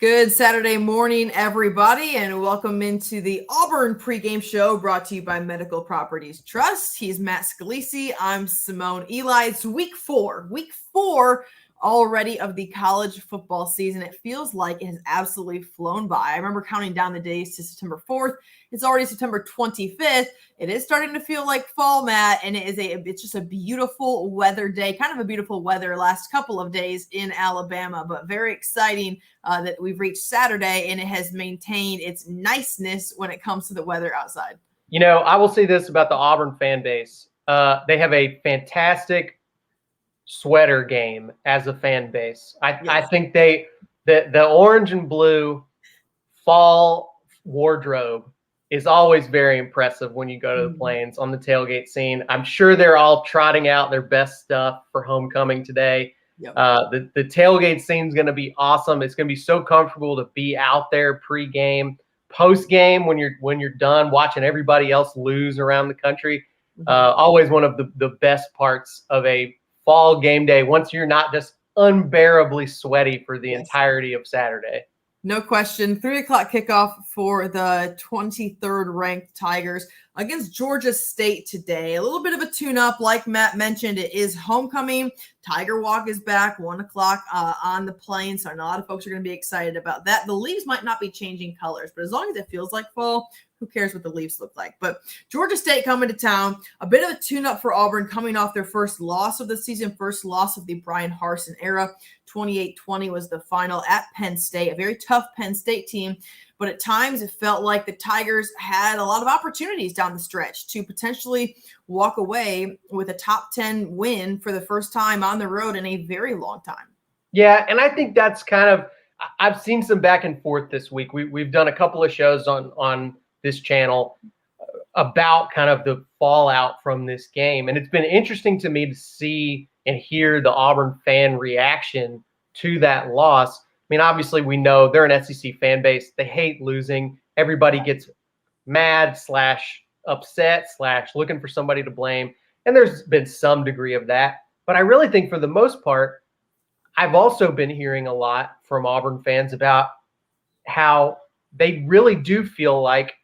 Good Saturday morning, everybody, and welcome into the Auburn pregame show brought to you by Medical Properties Trust. He's Matt Scalisi. I'm Simone Eli. It's week four already of the college football season. It feels like it has absolutely flown by. I remember counting down the days to September 4th. It's already September 25th. It is starting to feel like fall, Matt, and it's just a beautiful weather day, kind of a beautiful weather last couple of days in Alabama, but very exciting that we've reached Saturday and it has maintained its niceness when it comes to the weather outside. You know, I will say this about the Auburn fan base. They have a fantastic sweater game as a fan base. I think the orange and blue fall wardrobe is always very impressive when you go to the Plains on the tailgate scene. I'm sure they're all trotting out their best stuff for homecoming today. Yep. The tailgate scene is going to be awesome. It's going to be so comfortable to be out there pre-game, post-game when you're done watching everybody else lose around the country. Always one of the best parts of a fall game day once you're not just unbearably sweaty for the entirety of Saturday. No question. 3:00 kickoff for the 23rd ranked Tigers against Georgia State today. A little bit of a tune-up, like Matt mentioned. It is homecoming. Tiger Walk is back, 1:00 on the Plains. So I know a lot of folks are going to be excited about that. The leaves might not be changing colors, but as long as it feels like fall, who cares what the leaves look like? But Georgia State coming to town. A bit of a tune-up for Auburn coming off their first loss of the season, first loss of the Brian Harsin era. 28-20 was the final at Penn State, a very tough Penn State team. But at times it felt like the Tigers had a lot of opportunities down the stretch to potentially walk away with a top 10 win for the first time on the road in a very long time. Yeah, and I think that's kind of – I've seen some back and forth this week. We've done a couple of shows on this channel about kind of the fallout from this game. And it's been interesting to me to see and hear the Auburn fan reaction to that loss. I mean, obviously we know they're an SEC fan base. They hate losing. Everybody gets mad / upset / looking for somebody to blame. And there's been some degree of that. But I really think for the most part, I've also been hearing a lot from Auburn fans about how they really do feel like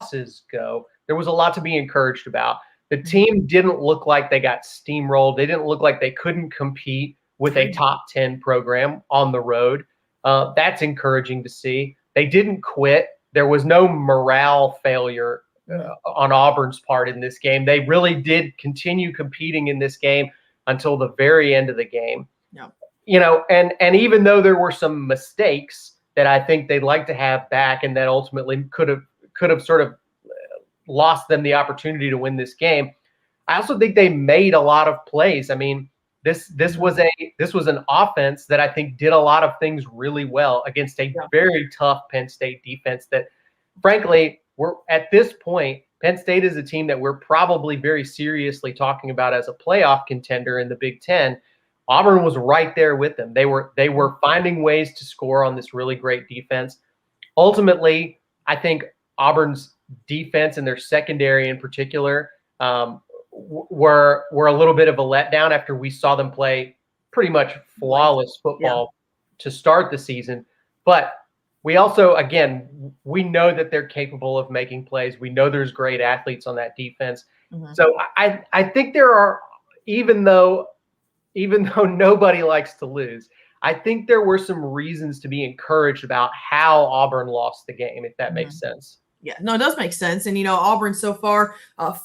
losses go, there was a lot to be encouraged about. The team didn't look like they got steamrolled. They didn't look like they couldn't compete with a top 10 program on the road. That's encouraging to see. They didn't quit. There was no morale failure on Auburn's part in this game. They really did continue competing in this game until the very end of the game. Yeah. You know, and even though there were some mistakes that I think they'd like to have back and that ultimately could have sort of lost them the opportunity to win this game, I also think they made a lot of plays. I mean, this was an offense that I think did a lot of things really well against a very tough Penn State defense that, frankly, we're at this point, Penn State is a team that we're probably very seriously talking about as a playoff contender in the Big Ten. Auburn was right there with them. They were finding ways to score on this really great defense. Ultimately, I think Auburn's defense and their secondary in particular were a little bit of a letdown after we saw them play pretty much flawless football to start the season. But we also, again, we know that they're capable of making plays. We know there's great athletes on that defense. So I think there are, even though nobody likes to lose, I think there were some reasons to be encouraged about how Auburn lost the game, if that makes sense. Yeah, no, it does make sense. And, you know, Auburn so far,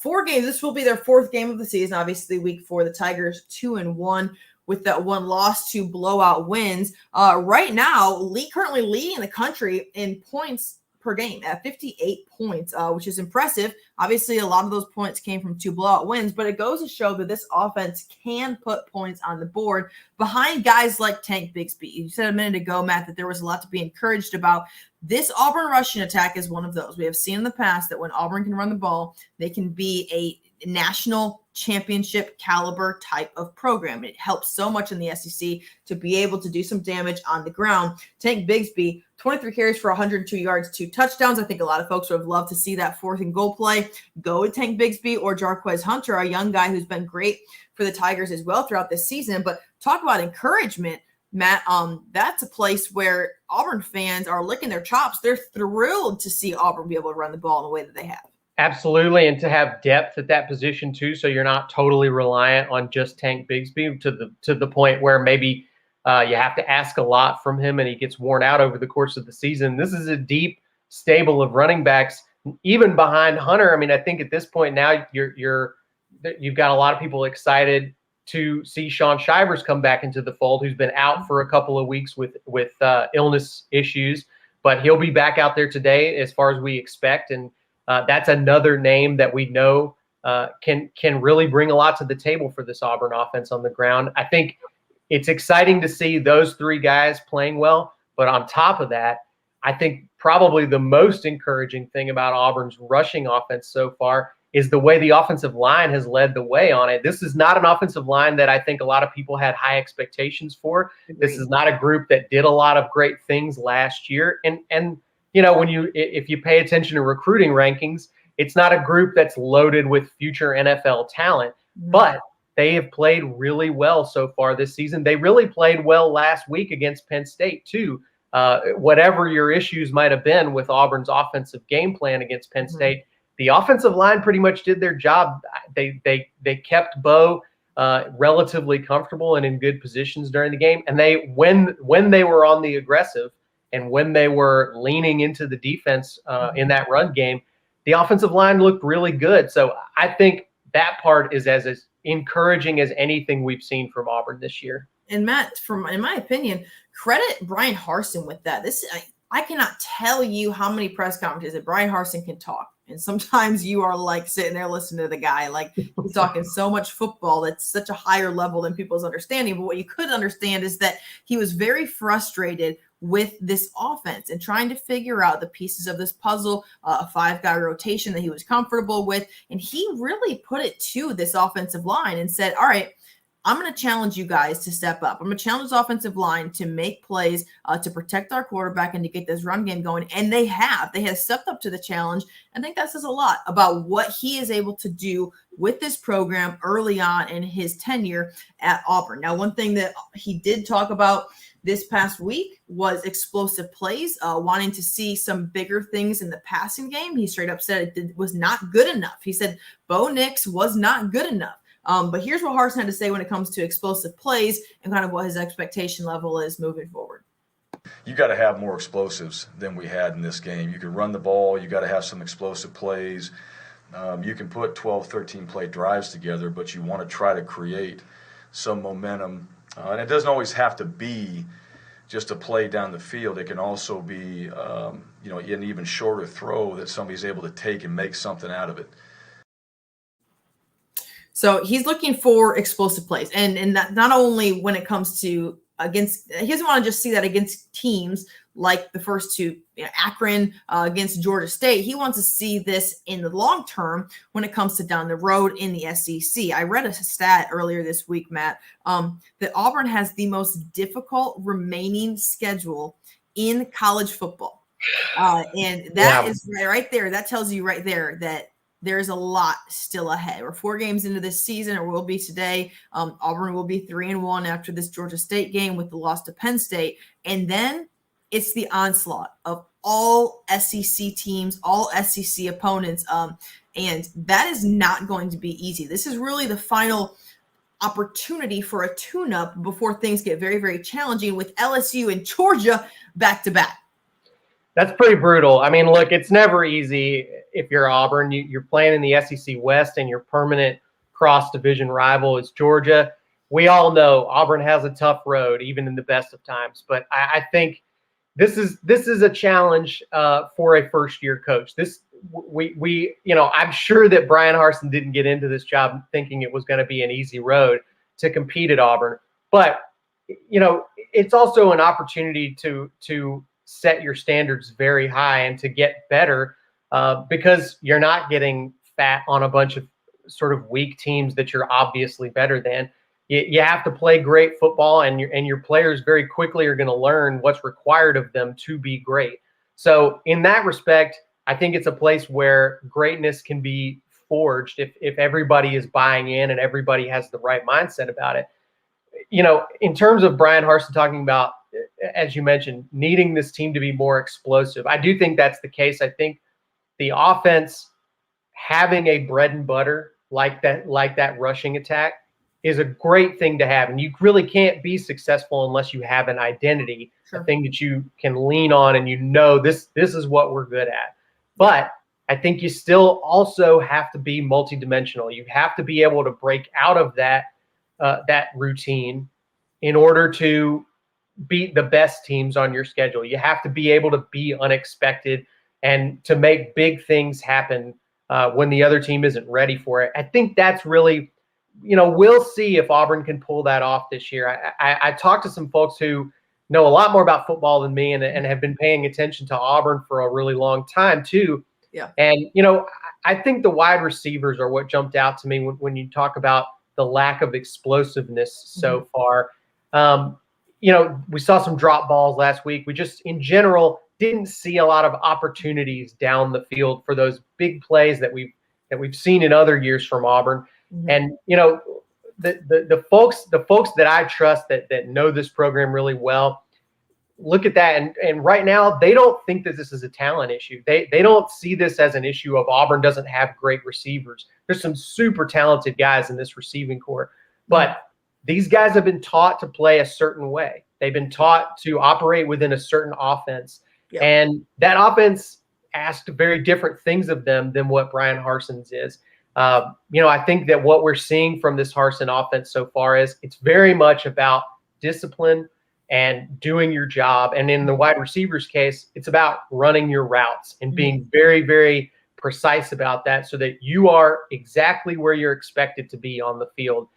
4 games. This will be their 4th game of the season. Obviously, week 4, the Tigers 2-1 with that one loss, 2 blowout wins. Right now, currently leading the country in points per game at 58 points, which is impressive. Obviously, a lot of those points came from 2 blowout wins, but it goes to show that this offense can put points on the board behind guys like Tank Bigsby. You said a minute ago, Matt, that there was a lot to be encouraged about. This Auburn rushing attack is one of those. We have seen in the past that when Auburn can run the ball, they can be a national championship caliber type of program. It helps so much in the SEC to be able to do some damage on the ground. Tank Bigsby, 23 carries for 102 yards, 2 touchdowns. I think a lot of folks would have loved to see that 4th and goal play go with Tank Bigsby or Jarquez Hunter, a young guy who's been great for the Tigers as well throughout this season. But talk about encouragement. Matt, that's a place where Auburn fans are licking their chops. They're thrilled to see Auburn be able to run the ball in the way that they have. Absolutely, and to have depth at that position too, so you're not totally reliant on just Tank Bigsby to the point where maybe you have to ask a lot from him and he gets worn out over the course of the season. This is a deep stable of running backs, even behind Hunter. I mean, I think at this point now you've got a lot of people excited to see Sean Shivers come back into the fold, who's been out for a couple of weeks with illness issues, but he'll be back out there today as far as we expect. And that's another name that we know can really bring a lot to the table for this Auburn offense on the ground. I think it's exciting to see those three guys playing well. But on top of that, I think probably the most encouraging thing about Auburn's rushing offense so far is the way the offensive line has led the way on it. This is not an offensive line that I think a lot of people had high expectations for. This is not a group that did a lot of great things last year. And you know, if you pay attention to recruiting rankings, it's not a group that's loaded with future NFL talent, but they have played really well so far this season. They really played well last week against Penn State too. Whatever your issues might have been with Auburn's offensive game plan against Penn State, the offensive line pretty much did their job. They kept Bo relatively comfortable and in good positions during the game, and when they were on the aggressive, and when they were leaning into the defense in that run game, the offensive line looked really good. So I think that part is as encouraging as anything we've seen from Auburn this year. And Matt, in my opinion, credit Brian Harsin with that. I cannot tell you how many press conferences that Brian Harsin can talk. And sometimes you are like sitting there listening to the guy, like he's talking so much football that's such a higher level than people's understanding. But what you could understand is that he was very frustrated with this offense and trying to figure out the pieces of this puzzle, a 5-guy rotation that he was comfortable with. And he really put it to this offensive line and said, all right, I'm going to challenge you guys to step up. I'm going to challenge this offensive line to make plays, to protect our quarterback and to get this run game going. And they have stepped up to the challenge. I think that says a lot about what he is able to do with this program early on in his tenure at Auburn. Now, one thing that he did talk about this past week was explosive plays, wanting to see some bigger things in the passing game. He straight up said it was not good enough. He said Bo Nix was not good enough. But here's what Harsin had to say when it comes to explosive plays and kind of what his expectation level is moving forward. You got to have more explosives than we had in this game. You can run the ball. You got to have some explosive plays. You can put 12, 13 play drives together, but you want to try to create some momentum. And it doesn't always have to be just a play down the field. It can also be, an even shorter throw that somebody's able to take and make something out of it. So he's looking for explosive plays, and that not only when it comes to against, he doesn't want to just see that against teams like the first two, Akron against Georgia State. He wants to see this in the long term when it comes to down the road in the SEC. I read a stat earlier this week, Matt, that Auburn has the most difficult remaining schedule in college football. And that is right there. That tells you right there that there's a lot still ahead. We're 4 games into this season, or will be today. Auburn will be 3-1 after this Georgia State game with the loss to Penn State. And then it's the onslaught of all SEC teams, all SEC opponents. And that is not going to be easy. This is really the final opportunity for a tune-up before things get very, very challenging with LSU and Georgia back-to-back. That's pretty brutal. I mean, look, it's never easy if you're Auburn. You're playing in the SEC West, and your permanent cross-division rival is Georgia. We all know Auburn has a tough road, even in the best of times. But I think this is a challenge for a first-year coach. I'm sure that Brian Harsin didn't get into this job thinking it was going to be an easy road to compete at Auburn. But it's also an opportunity to set your standards very high and to get better because you're not getting fat on a bunch of sort of weak teams that you're obviously better than. You have to play great football, and your players very quickly are going to learn what's required of them to be great. So in that respect, I think it's a place where greatness can be forged if everybody is buying in and everybody has the right mindset about it. in terms of Brian Harsin talking about, as you mentioned, needing this team to be more explosive, I do think that's the case. I think the offense having a bread and butter like that rushing attack is a great thing to have. And you really can't be successful unless you have an identity, Sure. a thing that you can lean on and this is what we're good at. But I think you still also have to be multidimensional. You have to be able to break out of that routine in order to beat the best teams on your schedule. You have to be able to be unexpected and to make big things happen when the other team isn't ready for it. I think that's really, we'll see if Auburn can pull that off this year. I talked to some folks who know a lot more about football than me and have been paying attention to Auburn for a really long time too. Yeah. And, I think the wide receivers are what jumped out to me when you talk about the lack of explosiveness so far. We saw some drop balls last week. We just, in general, didn't see a lot of opportunities down the field for those big plays that we've seen in other years from Auburn. Mm-hmm. And the folks that I trust that know this program really well look at that, and right now they don't think that this is a talent issue. They don't see this as an issue of Auburn doesn't have great receivers. There's some super talented guys in this receiving corps, but these guys have been taught to play a certain way. They've been taught to operate within a certain offense. Yep. And that offense asked very different things of them than what Brian Harsin's is. I think that what we're seeing from this Harsin offense so far is it's very much about discipline and doing your job. And in the wide receivers case, it's about running your routes and being very, very precise about that so that you are exactly where you're expected to be on the field.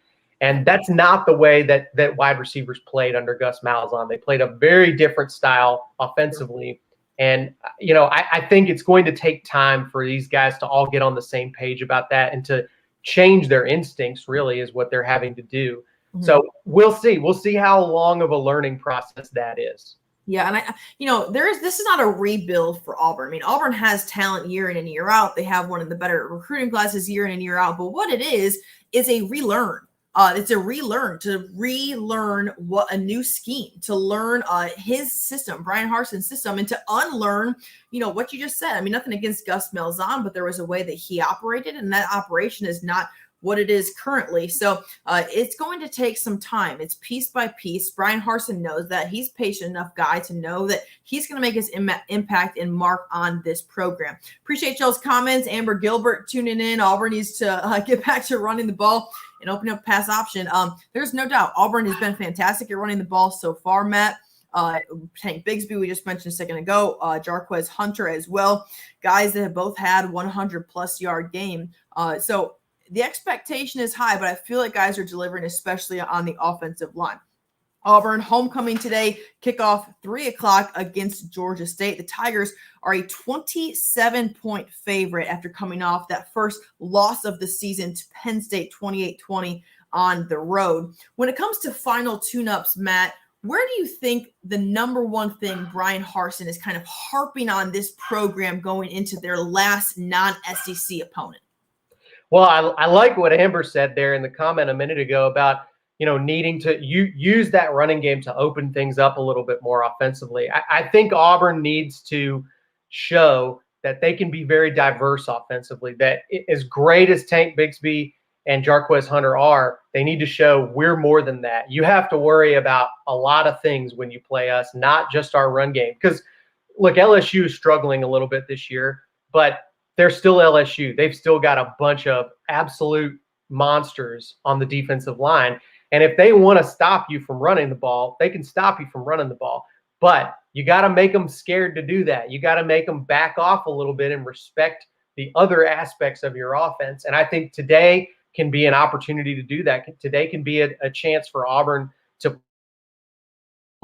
And that's not the way that wide receivers played under Gus Malzahn. They played a very different style offensively. And, I think it's going to take time for these guys to all get on the same page about that and to change their instincts, really, is what they're having to do. Mm-hmm. So we'll see. We'll see how long of a learning process that is. Yeah, and this is not a rebuild for Auburn. I mean, Auburn has talent year in and year out. They have one of the better recruiting classes year in and year out. But what it is a relearn. It's a relearn what a new scheme, to learn his system, Brian Harsin's system, and to unlearn, what you just said. I mean, nothing against Gus Malzahn, but there was a way that he operated, and that operation is not what it is currently. So it's going to take some time. It's piece by piece. Brian Harsin knows that. He's patient enough guy to know that he's going to make his impact and mark on this program. Appreciate y'all's comments. Amber Gilbert tuning in. Auburn needs to get back to running the ball and opening up pass option. There's no doubt Auburn has been fantastic at running the ball so far, Matt. Tank Bigsby, we just mentioned a second ago, Jarquez Hunter as well. Guys that have both had 100-plus yard game. So the expectation is high, but I feel like guys are delivering, especially on the offensive line. Auburn homecoming today, kickoff 3:00 against Georgia State. The Tigers are a 27-point favorite after coming off that first loss of the season to Penn State 28-20 on the road. When it comes to final tune-ups, Matt, where do you think the number one thing Brian Harsin is kind of harping on this program going into their last non-SEC opponent? Well, I like what Amber said there in the comment a minute ago about, needing to use that running game to open things up a little bit more offensively. I think Auburn needs to show that they can be very diverse offensively, that as great as Tank Bigsby and Jarquez Hunter are, they need to show we're more than that. You have to worry about a lot of things when you play us, not just our run game. Because, look, LSU is struggling a little bit this year, but they're still LSU. They've still got a bunch of absolute monsters on the defensive line. And if they want to stop you from running the ball, they can stop you from running the ball. But you got to make them scared to do that. You got to make them back off a little bit and respect the other aspects of your offense. And I think today can be an opportunity to do that. Today can be a chance for Auburn to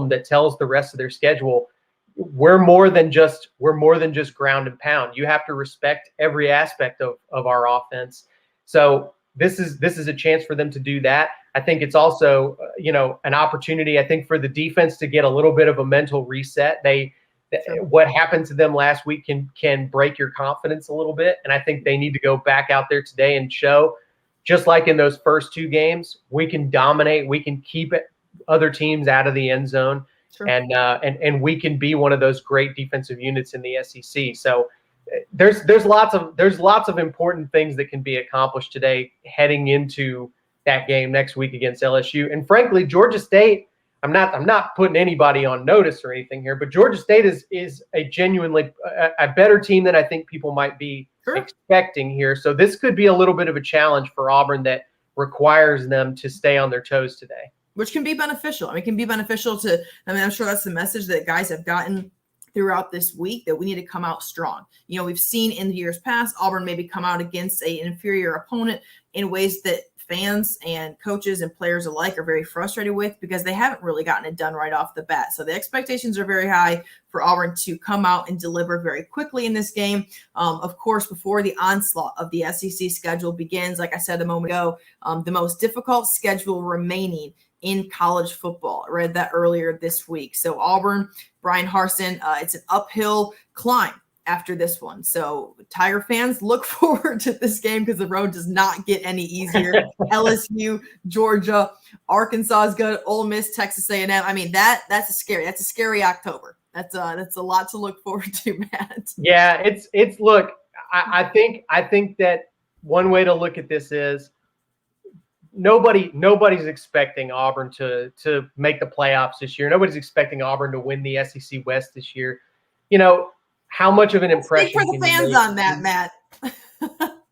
that tells the rest of their schedule, we're more than just ground and pound. You have to respect every aspect of our offense. So this is a chance for them to do that. I think it's also, an opportunity, I think, for the defense to get a little bit of a mental reset. What happened to them last week can break your confidence a little bit. And I think they need to go back out there today and show just like in those first two games, we can dominate. We can keep other teams out of the end zone. Sure. And we can be one of those great defensive units in the SEC. So there's lots of important things that can be accomplished today heading into that game next week against LSU. And frankly, Georgia State, I'm not putting anybody on notice or anything here, but Georgia State is a genuinely a better team than I think people might be expecting here. So this could be a little bit of a challenge for Auburn that requires them to stay on their toes today. Which can be beneficial. I mean, it can be beneficial to, I'm sure that's the message that guys have gotten throughout this week, that we need to come out strong. You know, we've seen in the years past, Auburn maybe come out against an inferior opponent in ways that fans and coaches and players alike are very frustrated with because they haven't really gotten it done right off the bat. So the expectations are very high for Auburn to come out and deliver very quickly in this game. Of course, before the onslaught of the SEC schedule begins, like I said a moment ago, the most difficult schedule remaining in college football. I read that earlier this week. So Auburn, Brian Harsin, it's an uphill climb after this one. So Tiger fans, look forward to this game because the road does not get any easier. LSU, Georgia, Arkansas is good. Ole Miss, Texas A&M. I mean, that's a scary October. That's a lot to look forward to, Matt. Yeah, it's look, I think that one way to look at this is nobody's expecting Auburn to make the playoffs this year. Nobody's expecting Auburn to win the SEC West this year. You know, how much of an impression for the fans on that, Matt?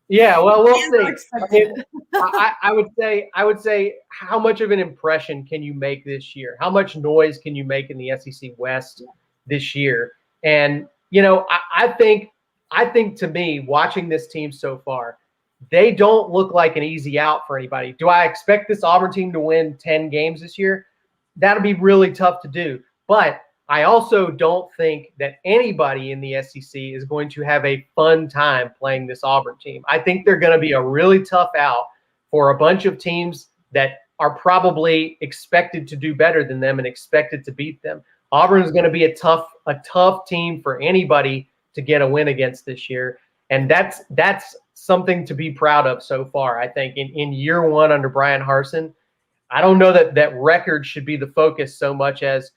Yeah, well, we'll see. I would say, how much of an impression can you make this year? How much noise can you make in the SEC West this year? And you know, I think to me, watching this team so far, they don't look like an easy out for anybody. Do I expect this Auburn team to win 10 games this year? That'll be really tough to do. But I also don't think that anybody in the SEC is going to have a fun time playing this Auburn team. I think they're going to be a really tough out for a bunch of teams that are probably expected to do better than them and expected to beat them. Auburn is going to be a tough team for anybody to get a win against this year. And that's something to be proud of so far. I think in year one under Brian Harsin, I don't know that record should be the focus so much as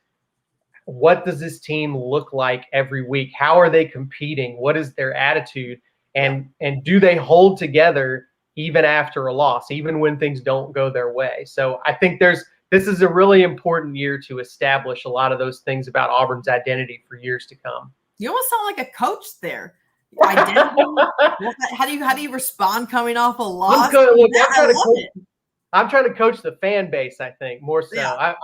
what does this team look like every week? How are they competing? What is their attitude? And do they hold together even after a loss, even when things don't go their way? So I think this is a really important year to establish a lot of those things about Auburn's identity for years to come. You almost sound like a coach there. Identity. How do you respond coming off a loss? I'm trying to coach the fan base, I think, more so. Yeah.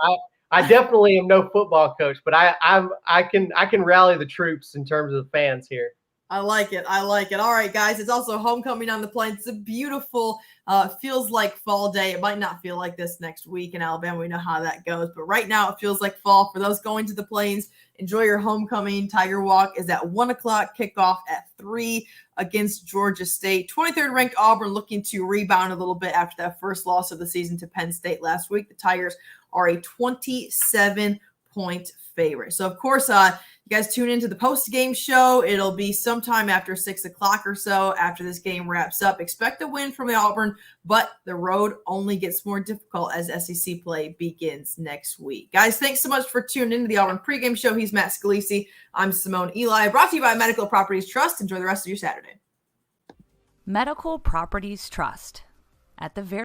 I definitely am no football coach, but I can rally the troops in terms of the fans here. I like it. All right, guys. It's also homecoming on the Plains. It's a beautiful, feels like fall day. It might not feel like this next week in Alabama. We know how that goes. But right now it feels like fall. For those going to the Plains, enjoy your homecoming. Tiger Walk is at 1 o'clock, kickoff at 3 against Georgia State. 23rd ranked Auburn looking to rebound a little bit after that first loss of the season to Penn State last week. The Tigers are a 27-point favorite. So, of course, you guys tune into the post-game show. It'll be sometime after 6 o'clock or so after this game wraps up. Expect a win from the Auburn, but the road only gets more difficult as SEC play begins next week. Guys, thanks so much for tuning into the Auburn pregame show. He's Matt Scalisi. I'm Simone Eli. Brought to you by Medical Properties Trust. Enjoy the rest of your Saturday. Medical Properties Trust. At the very